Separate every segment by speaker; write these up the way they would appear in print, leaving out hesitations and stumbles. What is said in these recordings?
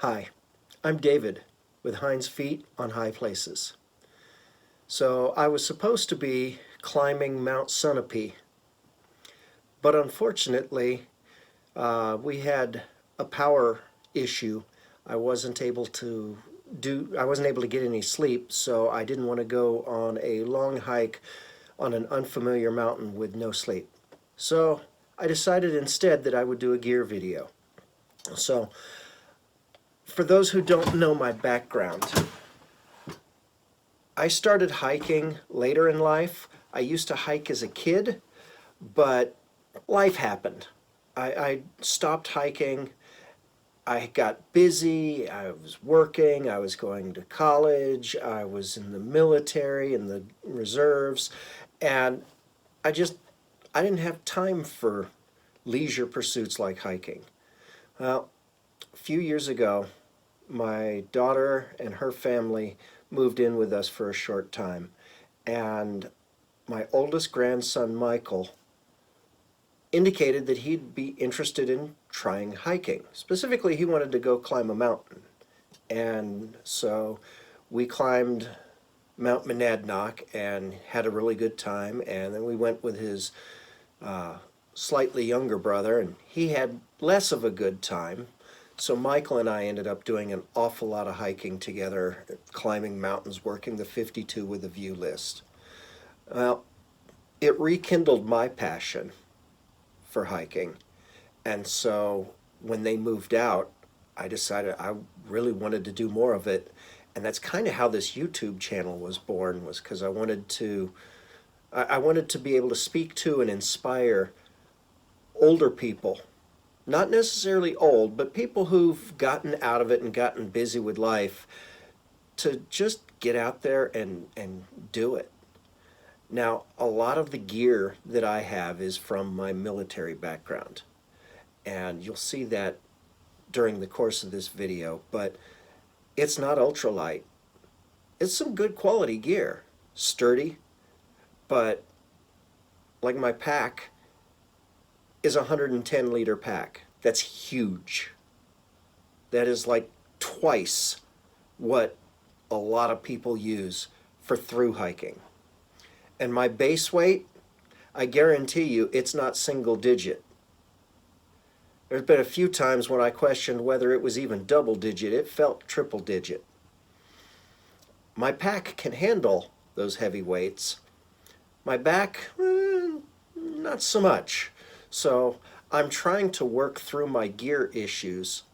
Speaker 1: Hi, I'm David with Hind's Feet on High Places. So I was supposed to be climbing Mount Sunapee, but unfortunately we had a power issue. I wasn't able to get any sleep, so I didn't want to go on a long hike on an unfamiliar mountain with no sleep. So I decided instead that I would do a gear video. So for those who don't know my background, I started hiking later in life. I used to hike as a kid, but life happened. I stopped hiking. I got busy. I was working. I was going to college. I was in the military, in the reserves, and I just I didn't have time for leisure pursuits like hiking. Well, a few years ago, my daughter and her family moved in with us for a short time, and my oldest grandson, Michael, indicated that he'd be interested in trying hiking. Specifically, he wanted to go climb a mountain. And so we climbed Mount Monadnock and had a really good time. And then we went with his slightly younger brother, and he had less of a good time. So Michael and I ended up doing an awful lot of hiking together, climbing mountains, working the 52 with a view list. Well, it rekindled my passion for hiking. And so when they moved out, I decided I really wanted to do more of it. And that's kind of how this YouTube channel was born, was because I wanted to be able to speak to and inspire older people. Not necessarily old, but people who've gotten out of it and gotten busy with life, to just get out there and do it. Now, a lot of the gear that I have is from my military background, and you'll see that during the course of this video, but it's not ultralight. It's some good quality gear, sturdy, but like my pack is a 110-liter pack. That's huge. That is like twice what a lot of people use for through hiking. And my base weight, I guarantee you, it's not single digit. There's been a few times when I questioned whether it was even double digit. It felt triple digit. My pack can handle those heavy weights. My back, not so much. So I'm trying to work through my gear issues,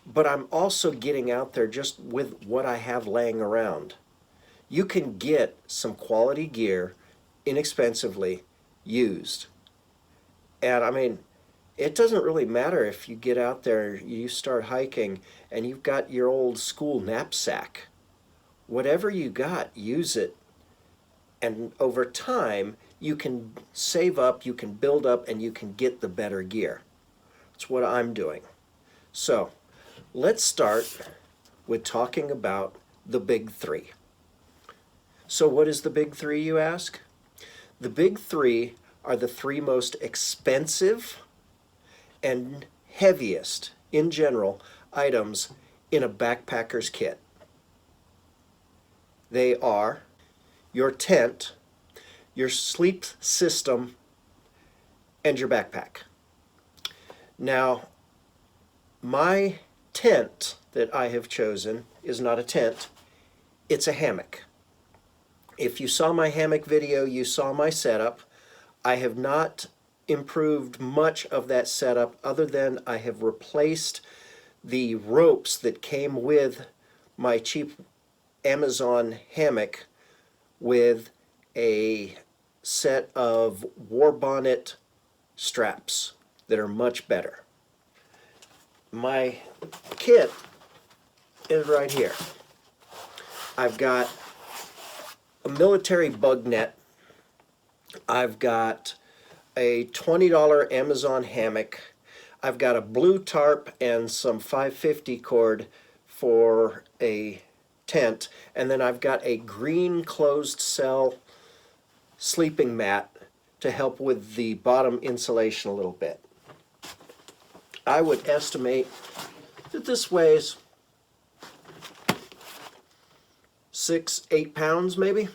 Speaker 1: but I'm also getting out there just with what I have laying around. You can get some quality gear inexpensively used. And I mean, it doesn't really matter if you get out there, you start hiking, and you've got your old school knapsack. Whatever you got, use it. And over time, you can save up, you can build up, and you can get the better gear. That's what I'm doing. So let's start with talking about the big three. So what is the big three, you ask? The big three are the three most expensive and heaviest, in general, items in a backpacker's kit. They are your tent, your sleep system, and your backpack. Now, my tent that I have chosen is not a tent, it's a hammock. If you saw my hammock video, you saw my setup. I have not improved much of that setup other than I have replaced the ropes that came with my cheap Amazon hammock with a set of war bonnet straps that are much better. My kit is right here. I've got a military bug net. I've got a $20 Amazon hammock. I've got a blue tarp and some 550 cord for a tent, and then I've got a green closed cell sleeping mat to help with the bottom insulation a little bit. I would estimate that this weighs 6, 8 pounds maybe.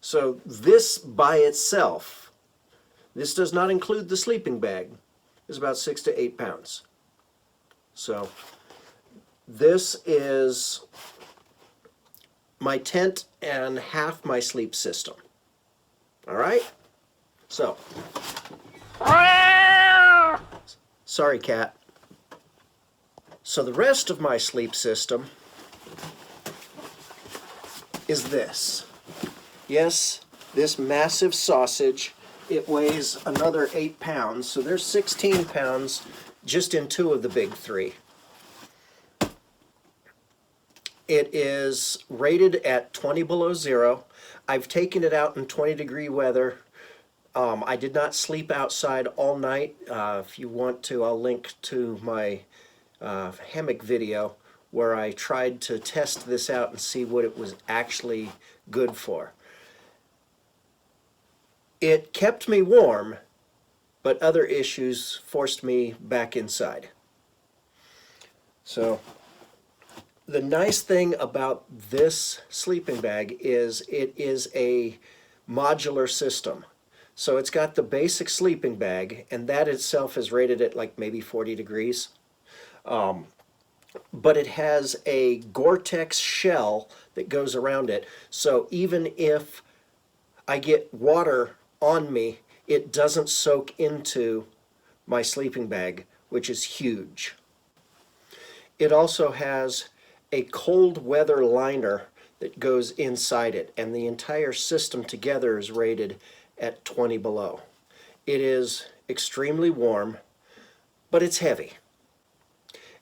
Speaker 1: So this by itself, this does not include the sleeping bag, is about 6 to 8 pounds. So this is my tent and half my sleep system. All right? So, sorry, cat. So the rest of my sleep system is this. Yes, this massive sausage. It weighs another 8 pounds, so there's 16 pounds just in 2 of the big 3. It is rated at 20 below zero. I've taken it out in 20-degree weather. I did not sleep outside all night. If you want to, I'll link to my hammock video where I tried to test this out and see what it was actually good for. It kept me warm, but other issues forced me back inside. So the nice thing about this sleeping bag is it is a modular system. So it's got the basic sleeping bag, and that itself is rated at like maybe 40 degrees. But it has a Gore-Tex shell that goes around it. So even if I get water on me, it doesn't soak into my sleeping bag, which is huge. It also has a cold weather liner that goes inside it, and the entire system together is rated at 20 below. It is extremely warm, but it's heavy.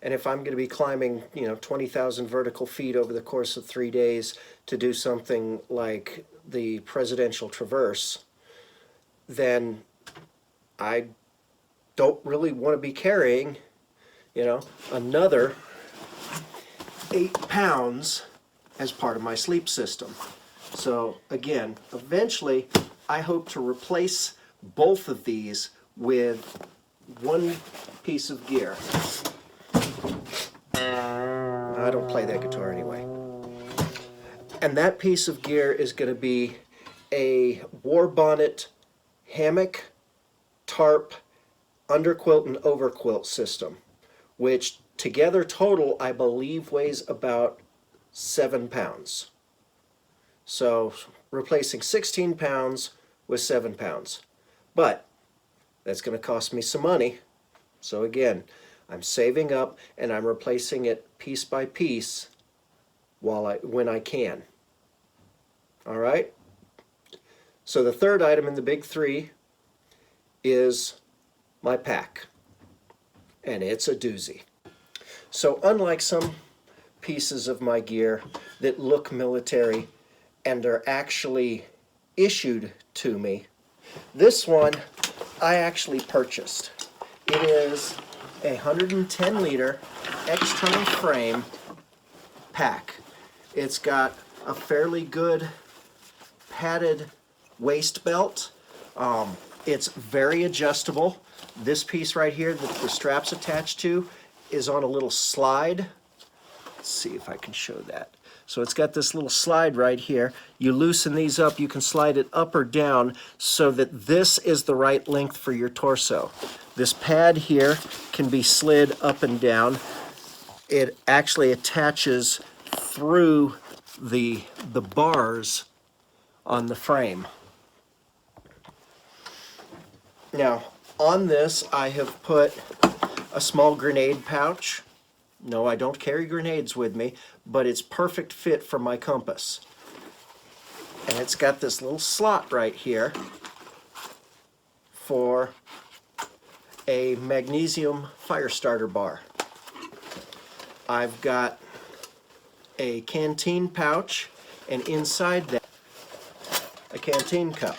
Speaker 1: And if I'm going to be climbing, 20,000 vertical feet over the course of 3 days to do something like the Presidential Traverse, then I don't really want to be carrying, another 8 pounds as part of my sleep system. So again, eventually I hope to replace both of these with one piece of gear. I don't play that guitar anyway. And that piece of gear is going to be a war bonnet hammock, tarp, underquilt, and overquilt system, which together total, I believe, weighs about 7 pounds. So replacing 16 pounds with 7 pounds. But that's going to cost me some money. So again, I'm saving up and I'm replacing it piece by piece when I can. All right? So the third item in the big 3 is my pack. And it's a doozy. So unlike some pieces of my gear that look military and are actually issued to me, this one I actually purchased. It is a 110-liter external frame pack. It's got a fairly good padded waist belt. It's very adjustable. This piece right here that the strap's attached to is on a little slide. Let's see if I can show that. So it's got this little slide right here. You loosen these up, you can slide it up or down so that this is the right length for your torso. This pad here can be slid up and down. It actually attaches through the bars on the frame. Now, on this I have put a small grenade pouch. No, I don't carry grenades with me, but it's perfect fit for my compass. And it's got this little slot right here for a magnesium fire starter bar. I've got a canteen pouch, and inside that, a canteen cup.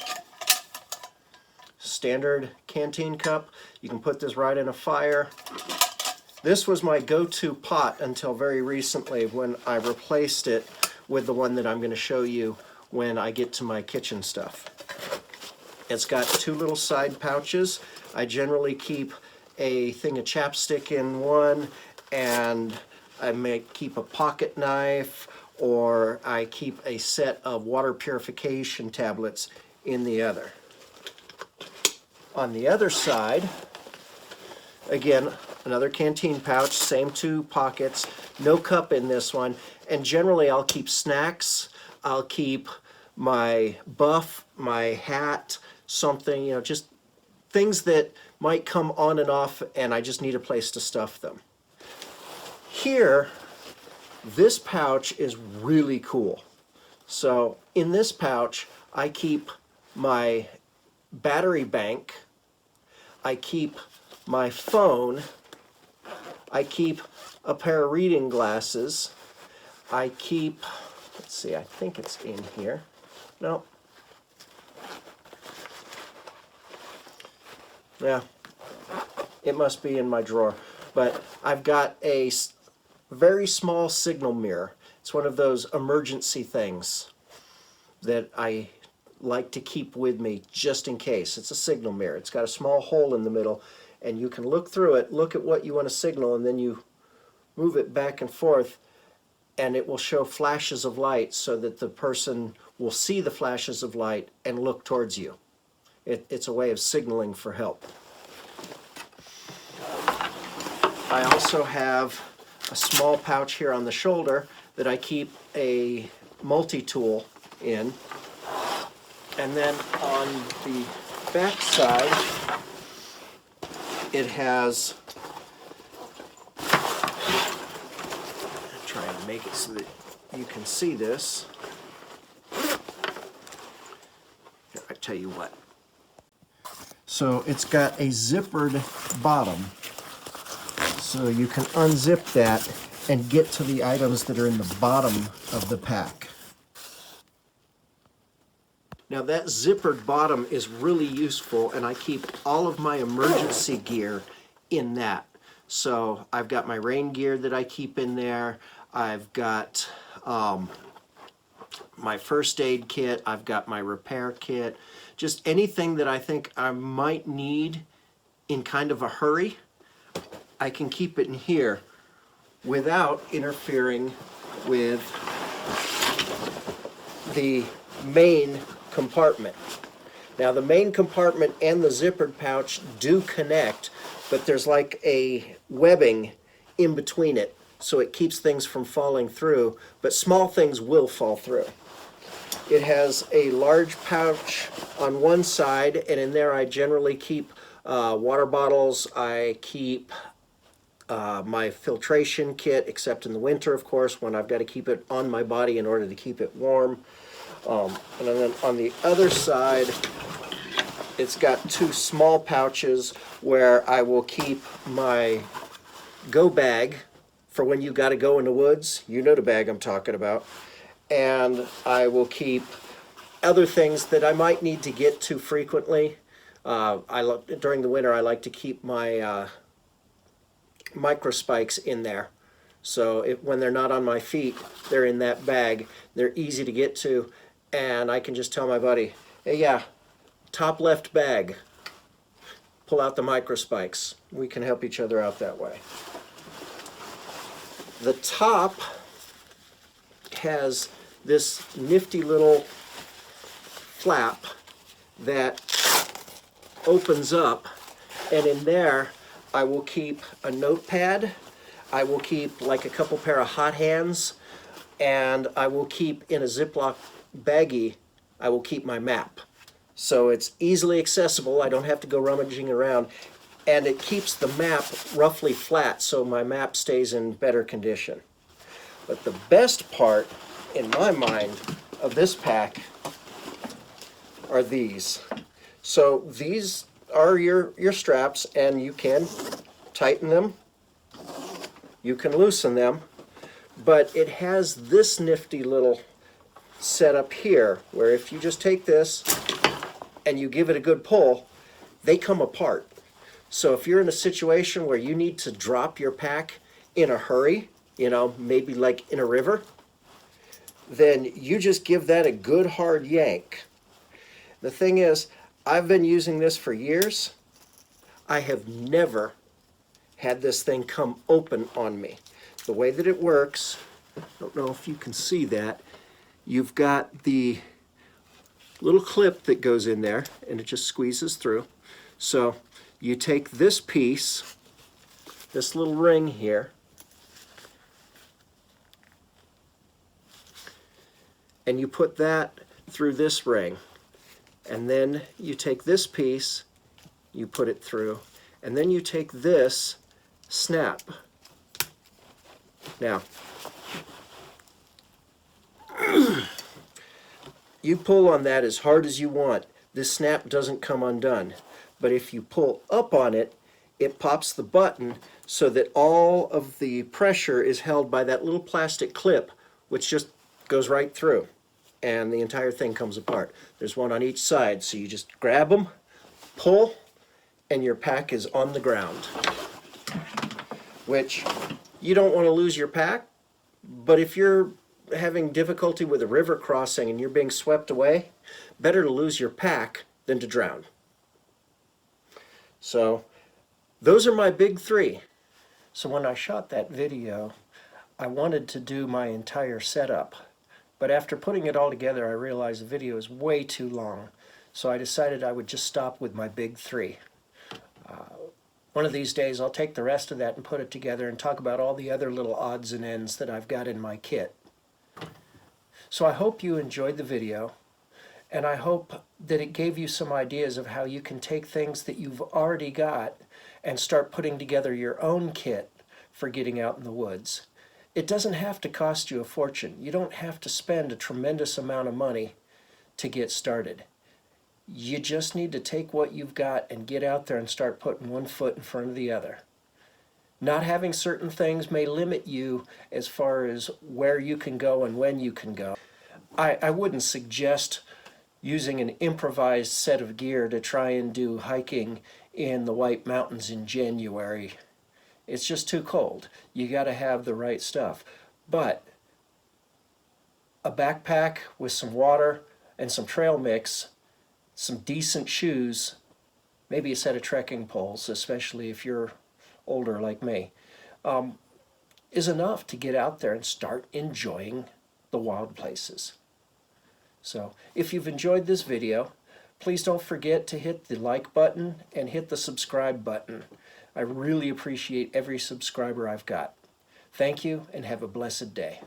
Speaker 1: Standard canteen cup. You can put this right in a fire. This was my go-to pot until very recently when I replaced it with the one that I'm going to show you when I get to my kitchen stuff. It's got 2 little side pouches. I generally keep a thing of chapstick in one, and I may keep a pocket knife or I keep a set of water purification tablets in the other. On the other side, again, another canteen pouch, same two pockets, no cup in this one, and generally I'll keep snacks, I'll keep my buff, my hat, something, you know, just things that might come on and off and I just need a place to stuff them. Here, this pouch is really cool. So in this pouch, I keep my battery bank, I keep my phone, I keep a pair of reading glasses, I keep, let's see, I think it's in here. No. Yeah, it must be in my drawer. But I've got a very small signal mirror. It's one of those emergency things that I like to keep with me just in case. It's a signal mirror. It's got a small hole in the middle, and you can look through it, look at what you want to signal, and then you move it back and forth, and it will show flashes of light so that the person will see the flashes of light and look towards you. It's a way of signaling for help. I also have a small pouch here on the shoulder that I keep a multi-tool in. And then on the back side, it has, I'm trying to make it so that you can see this. Here, I tell you what. So it's got a zippered bottom, so you can unzip that and get to the items that are in the bottom of the pack. Now that zippered bottom is really useful, and I keep all of my emergency gear in that. So I've got my rain gear that I keep in there, I've got my first aid kit, I've got my repair kit, just anything that I think I might need in kind of a hurry, I can keep it in here without interfering with the main compartment. Now the main compartment and the zippered pouch do connect, but there's like a webbing in between it, so it keeps things from falling through, but small things will fall through. It has a large pouch on one side, and in there I generally keep water bottles, I keep my filtration kit, except in the winter, of course, when I've got to keep it on my body in order to keep it warm. And then on the other side, it's got two small pouches where I will keep my go bag for when you got to go in the woods. You know the bag I'm talking about. And I will keep other things that I might need to get to frequently. During the winter, I like to keep my micro spikes in there. So when they're not on my feet, they're in that bag. They're easy to get to, and I can just tell my buddy, hey, yeah, top left bag, pull out the micro spikes. We can help each other out that way. The top has this nifty little flap that opens up, and in there I will keep a notepad, I will keep like a couple pair of hot hands, and I will keep in a Ziploc baggie, I will keep my map. So it's easily accessible, I don't have to go rummaging around, and it keeps the map roughly flat so my map stays in better condition. But the best part, in my mind, of this pack are these. So these are your straps, and you can tighten them, you can loosen them, but it has this nifty little setup here where if you just take this and you give it a good pull, they come apart. So if you're in a situation where you need to drop your pack in a hurry, you know, maybe like in a river, then you just give that a good hard yank. The thing is, I've been using this for years. I have never had this thing come open on me. The way that it works I don't know if you can see that. You've got the little clip that goes in there, and it just squeezes through. So you take this piece, this little ring here, and you put that through this ring. And then you take this piece, you put it through, and then you take this snap. Now, you pull on that as hard as you want. This snap doesn't come undone. But if you pull up on it, it pops the button so that all of the pressure is held by that little plastic clip, which just goes right through, and the entire thing comes apart. There's one on each side, so you just grab them, pull, and your pack is on the ground. Which, you don't want to lose your pack, but if you're having difficulty with a river crossing and you're being swept away, better to lose your pack than to drown. So those are my big three. So when I shot that video, I wanted to do my entire setup, but after putting it all together, I realized the video is way too long, so I decided I would just stop with my big three. One of these days I'll take the rest of that and put it together and talk about all the other little odds and ends that I've got in my kit. So I hope you enjoyed the video, and I hope that it gave you some ideas of how you can take things that you've already got and start putting together your own kit for getting out in the woods. It doesn't have to cost you a fortune. You don't have to spend a tremendous amount of money to get started. You just need to take what you've got and get out there and start putting one foot in front of the other. Not having certain things may limit you as far as where you can go and when you can go. I wouldn't suggest using an improvised set of gear to try and do hiking in the White Mountains in January. It's just too cold. You got to have the right stuff. But a backpack with some water and some trail mix, some decent shoes, maybe a set of trekking poles, especially if you're older like me, is enough to get out there and start enjoying the wild places. So if you've enjoyed this video, please don't forget to hit the like button and hit the subscribe button. I really appreciate every subscriber I've got. Thank you, and have a blessed day.